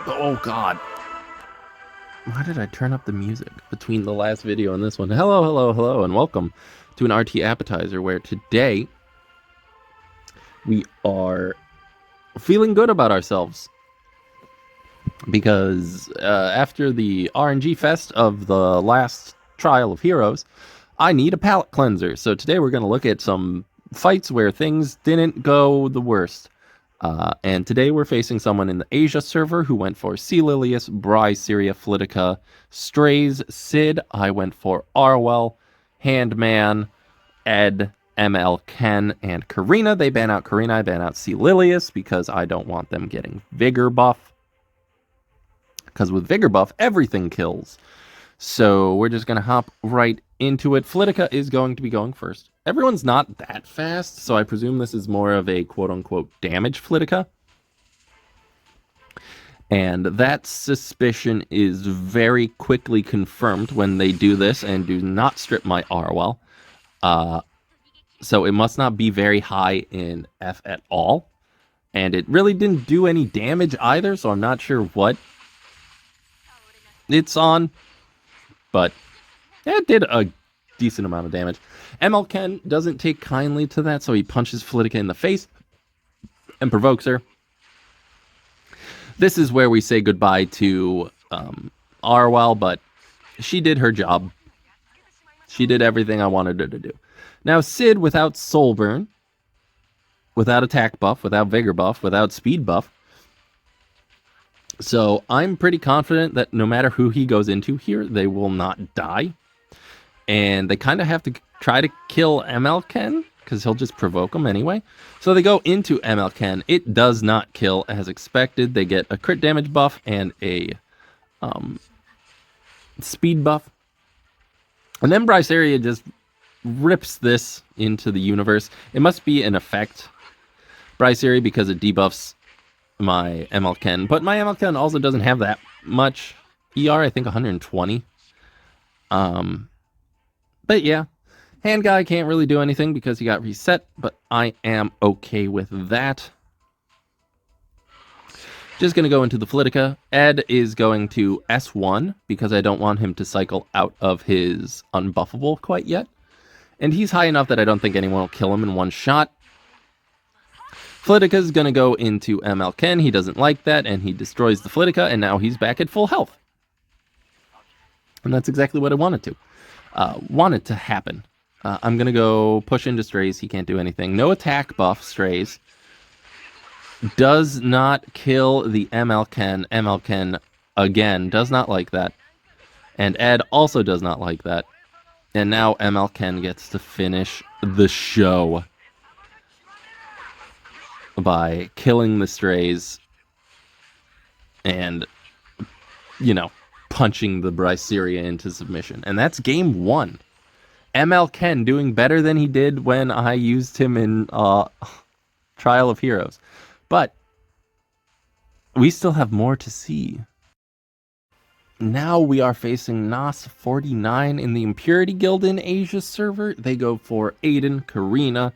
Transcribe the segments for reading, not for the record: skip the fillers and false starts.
Oh, God. Why did I turn up the music between the last video and this one? Hello, hello, hello, and welcome to an RTAppetizer where today we are feeling good about ourselves because after the RNG fest of the last Trial of Heroes, I need a palate cleanser. So today we're going to look at some fights where things didn't go the worst. And today we're facing someone in the Asia server who went for Sea Lilius, Bry, Syria, Flitica, Strays, Sid. I went for Arwell, Handman, Ed, ML, Ken, and Karina. They ban out Karina. I ban out Sea Lilius because I don't want them getting Vigor buff. Because with Vigor buff, everything kills. So we're just going to hop right into it. Flitica is going to be going first. Everyone's not that fast, so I presume this is more of a quote-unquote damage Flitica. And that suspicion is very quickly confirmed when they do this and do not strip my Arwell. So it must not be very high in F at all. And it really didn't do any damage either, so I'm not sure what it's on. But it did a decent amount of damage. ML Ken doesn't take kindly to that, so he punches Flitica in the face and provokes her. This is where we say goodbye to Arwell, but she did her job. She did everything I wanted her to do. Now, Sid, without Soul Burn, without attack buff, without vigor buff, without speed buff. So I'm pretty confident that no matter who he goes into here, they will not die. And they kind of have to try to kill ML Ken, because he'll just provoke them anyway. So they go into ML Ken. It does not kill as expected. They get a crit damage buff and a speed buff. And then Bryceria just rips this into the universe. It must be an effect, Bryceria, because it debuffs my ML Ken. But my ML Ken also doesn't have that much ER, I think 120. But yeah, Hand Guy can't really do anything because he got reset, but I am okay with that. Just going to go into the Flitica. Ed is going to S1 because I don't want him to cycle out of his unbuffable quite yet. And he's high enough that I don't think anyone will kill him in one shot. Flitica is going to go into ML Ken. He doesn't like that, and he destroys the Flitica, and now he's back at full health. And that's exactly what I wanted to happen. I'm going to go push into Strays. He can't do anything. No attack buff, Strays. Does not kill the ML Ken. ML Ken, again, does not like that. And Ed also does not like that. And now ML Ken gets to finish the show by killing the Strays and, you know, punching the Bryceria into submission. And that's game one. ML Ken doing better than he did when I used him in Trial of Heroes. But we still have more to see. Now we are facing Nas49 in the Impurity Guild in Asia server. They go for Aiden, Karina,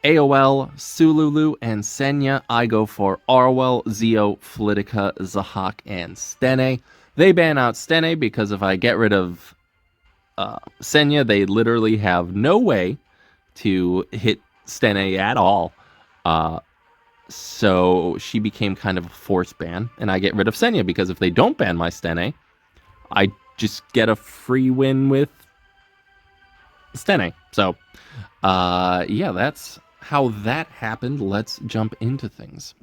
AOL, Sululu, and Senya. I go for Arwell, Zio, Flitica, Zahak, and Stene. They ban out Stene because if I get rid of Senya, they literally have no way to hit Stene at all. So she became kind of a force ban, and I get rid of Senya because if they don't ban my Stene, I just get a free win with Stene. So, yeah, that's how that happened. Let's jump into things.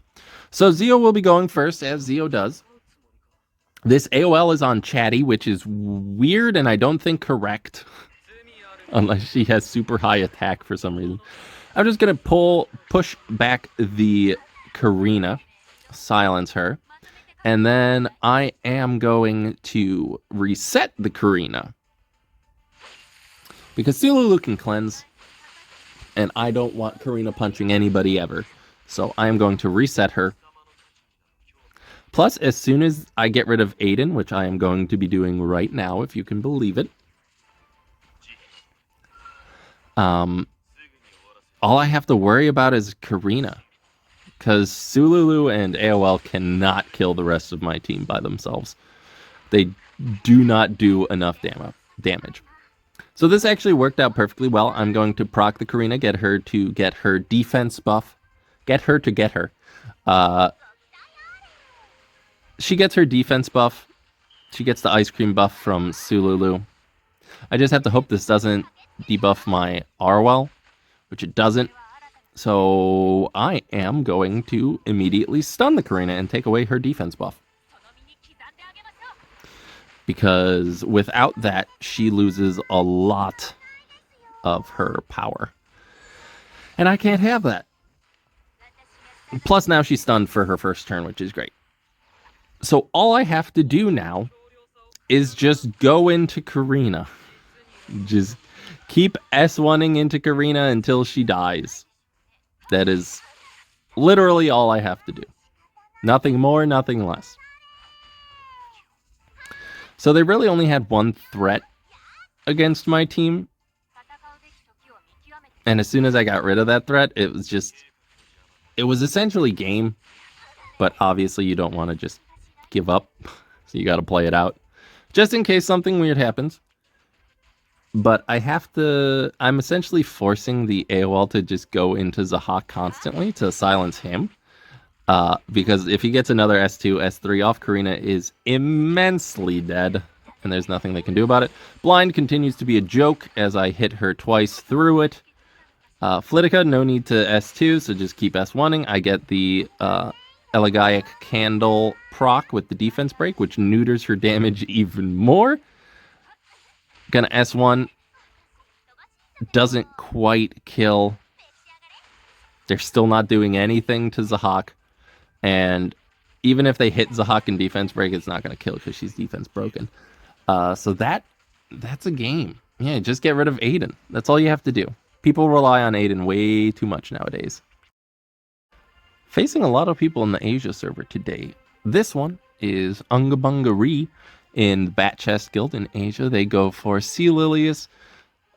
So Zio will be going first, as Zio does. This AOL is on Chatty, which is weird and I don't think correct. Unless she has super high attack for some reason. I'm just going to push back the Karina, silence her. And then I am going to reset the Karina. Because Sululu can cleanse. And I don't want Karina punching anybody ever. So I am going to reset her. Plus, as soon as I get rid of Aiden, which I am going to be doing right now, if you can believe it. All I have to worry about is Karina. because Sululu and AOL cannot kill the rest of my team by themselves. They do not do enough damage. So this actually worked out perfectly well. I'm going to proc the Karina, get her to get her defense buff. Get her to get her. She gets her defense buff. She gets the ice cream buff from Sululu. I just have to hope this doesn't debuff my Arwell, which it doesn't. So I am going to immediately stun the Karina and take away her defense buff. Because without that, she loses a lot of her power. And I can't have that. Plus now she's stunned for her first turn, which is great. So all I have to do now is just go into Karina. Just keep S1ing into Karina until she dies. That is literally all I have to do. Nothing more, nothing less. So they really only had one threat against my team. And as soon as I got rid of that threat, it was essentially game. But obviously you don't want to just give up. So you got to play it out. Just in case something weird happens. But I'm essentially forcing the AOL to just go into Zahak constantly to silence him. Because if he gets another S2, S3 off, Karina is immensely dead. And there's nothing they can do about it. Blind continues to be a joke as I hit her twice through it. Flitica, no need to S2, so just keep S1ing. I get the Elegaic Candle proc with the defense break, which neuters her damage even more. Gonna S1. Doesn't quite kill. They're still not doing anything to Zahak. And even if they hit Zahak in defense break, it's not going to kill because she's defense broken. So that's a game. Yeah, just get rid of Aiden. That's all you have to do. People rely on Aiden way too much nowadays. Facing a lot of people in the Asia server today. This one is Ungabungari in the Bat Chest Guild in Asia. They go for Sea Lilius,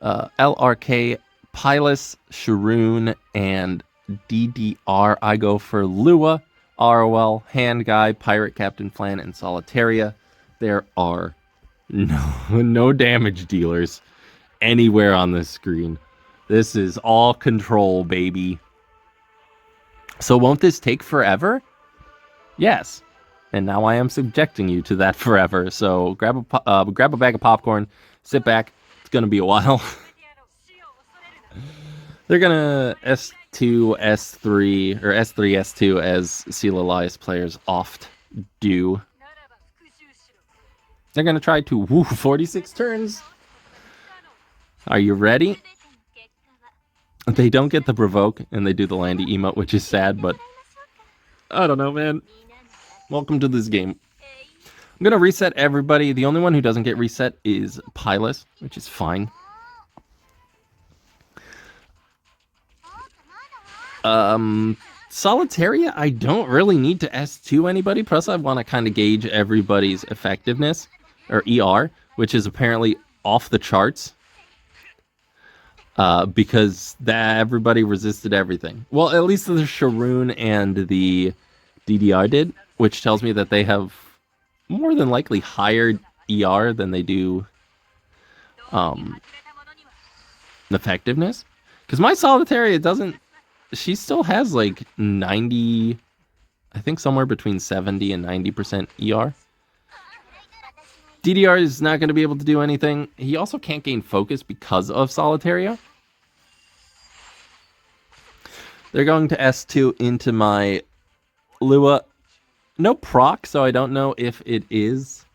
LRK, Pylus, Sharoon, and DDR. I go for Lua, Arwell, Hand Guy, Pirate Captain Flan, and Solitaria. There are no damage dealers anywhere on this screen. This is all control, baby. So won't this take forever? Yes. And now I am subjecting you to that forever. So grab a bag of popcorn, sit back. It's going to be a while. They're going to S2, S3, or S3, S2 as Seal Elias players oft do. They're going to try to 46 turns. Are you ready? They don't get the provoke, and they do the Landy emote, which is sad, but I don't know, man. Welcome to this game. I'm going to reset everybody. The only one who doesn't get reset is Pylus, which is fine. Solitaria, I don't really need to S2 anybody. Plus, I want to kind of gauge everybody's effectiveness, or ER, which is apparently off the charts. Because everybody resisted everything. Well, at least the Sharoon and the DDR did, which tells me that they have more than likely higher ER than they do effectiveness. Because my Solitaria doesn't... She still has like 90... I think somewhere between 70 and 90% ER. DDR is not going to be able to do anything. He also can't gain focus because of Solitaria. They're going to S2 into my Lua. No proc, so I don't know if it is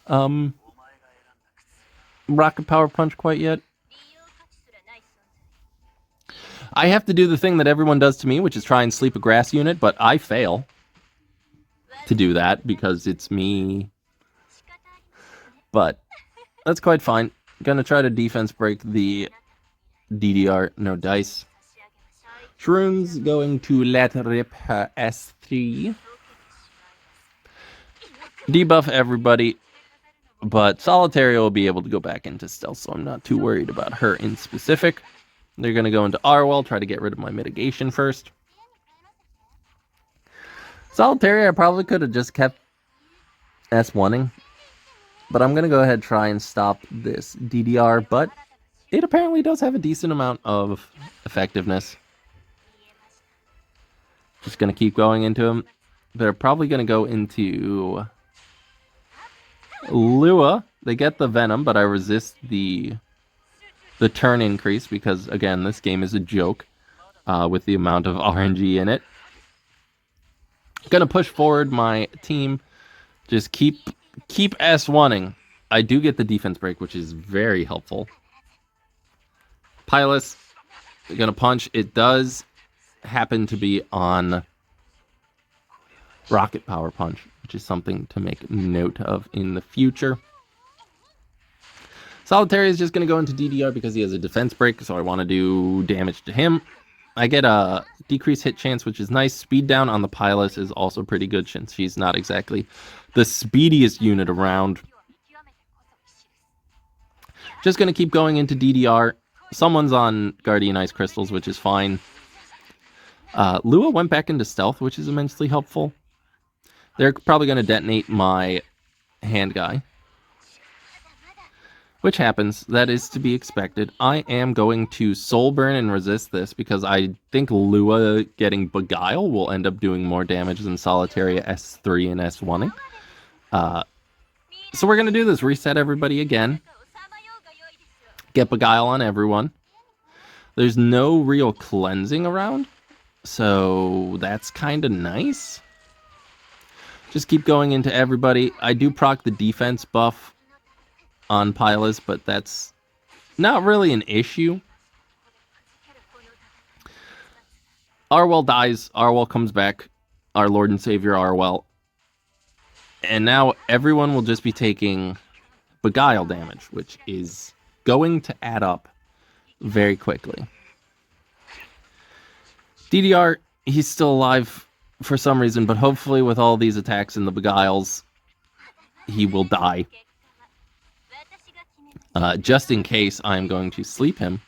Rocket Power Punch quite yet. I have to do the thing that everyone does to me, which is try and sleep a grass unit, but I fail to do that because it's me. But that's quite fine. Gonna try to defense break the DDR. No dice. Shroom's going to let rip her S3. Debuff everybody. But Solitaria will be able to go back into stealth, so I'm not too worried about her in specific. They're going to go into Arwell, try to get rid of my mitigation first. Solitaria, I probably could have just kept S1ing, but I'm going to go ahead and try and stop this DDR, but it apparently does have a decent amount of effectiveness. Just going to keep going into him. They're probably going to go into Lua. They get the Venom, but I resist the turn increase because, again, this game is a joke with the amount of RNG in it. Gonna push forward my team. Just keep S1ing. I do get the defense break, which is very helpful. Pilus, gonna punch. It does happen to be on rocket power punch, which is something to make note of in the future. Solitary is just going to go into DDR because he has a defense break, so I want to do damage to him. I get a decreased hit chance, which is nice. Speed down on the Pilus is also pretty good since she's not exactly the speediest unit around. Just going to keep going into DDR. Someone's on Guardian Ice Crystals, which is fine. Lua went back into stealth, which is immensely helpful. They're probably going to detonate my hand guy, which happens. That is to be expected. I am going to Soul Burn and resist this because I think Lua getting Beguile will end up doing more damage than Solitaria S3 and S1ing. So we're going to do this. Reset everybody again. Get Beguile on everyone. There's no real cleansing around, so that's kind of nice. Just keep going into everybody. I do proc the defense buff on Pilus, but that's not really an issue. Arwell dies. Arwell comes back. Our Lord and Savior Arwell. And now everyone will just be taking Beguile damage, which is going to add up very quickly. DDR, he's still alive for some reason, but hopefully with all these attacks and the Beguiles, he will die. Just in case, I'm going to sleep him.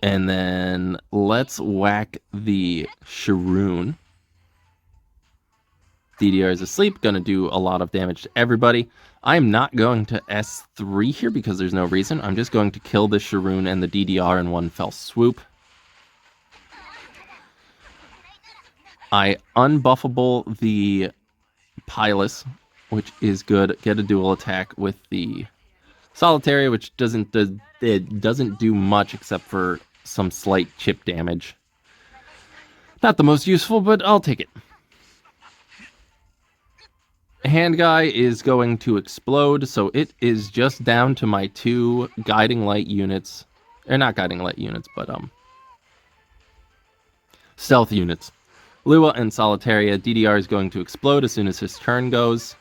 And then let's whack the Sharoon. DDR is asleep, going to do a lot of damage to everybody. I'm not going to S3 here because there's no reason. I'm just going to kill the Sharoon and the DDR in one fell swoop. I unbuffable the Pilus, which is good. Get a dual attack with the Solitary, which doesn't do much except for some slight chip damage. Not the most useful, but I'll take it. Hand guy is going to explode, so it is just down to my two guiding light units. Or not guiding light units, but stealth units. Lua and Solitaria. DDR is going to explode as soon as his turn goes.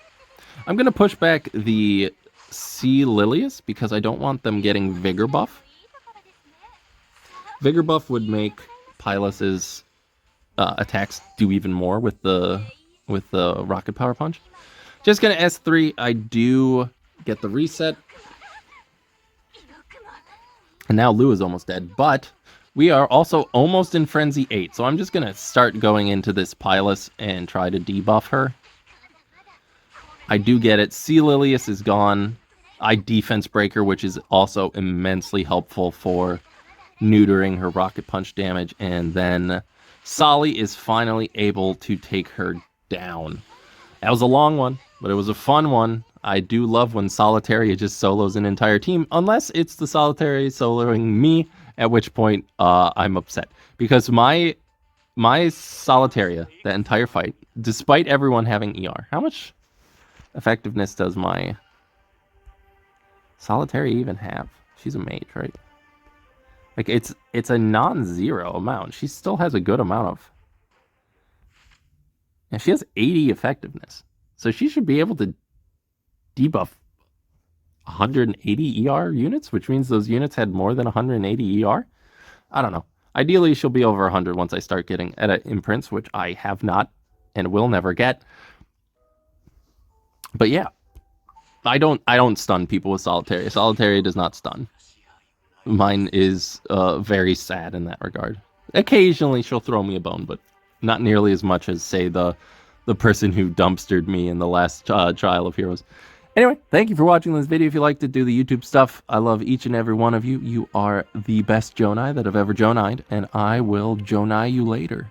I'm going to push back the Sea Lilius because I don't want them getting Vigor buff. Vigor buff would make Pilus's attacks do even more with the rocket power punch. Just going to S3. I do get the reset. And now Lua is almost dead, but we are also almost in Frenzy 8, so I'm just going to start going into this Pilus and try to debuff her. I do get it. Sea Lilius is gone. I Defense Breaker, which is also immensely helpful for neutering her Rocket Punch damage, and then Solly is finally able to take her down. That was a long one, but it was a fun one. I do love when Solitaria just solos an entire team, unless it's the Solitary soloing me, at which point I'm upset. Because my Solitaria, that entire fight, despite everyone having ER, how much effectiveness does my Solitary even have? She's a mage, right? Like, it's a non-zero amount. She still has a good amount of... Yeah, she has 80 effectiveness. So she should be able to debuff 180 ER units, which means those units had more than 180 ER. I don't know. Ideally, she'll be over 100 once I start getting edit imprints, which I have not and will never get. But yeah, I don't stun people with Solitary. Solitary does not stun. Mine is very sad in that regard. Occasionally, she'll throw me a bone, but Not nearly as much as, say, the person who dumpstered me in the last Trial of Heroes. Anyway, thank you for watching this video. If you liked it, do the YouTube stuff. I love each and every one of you. You are the best Jonai that have ever Jonai'd, and I will Jonai you later.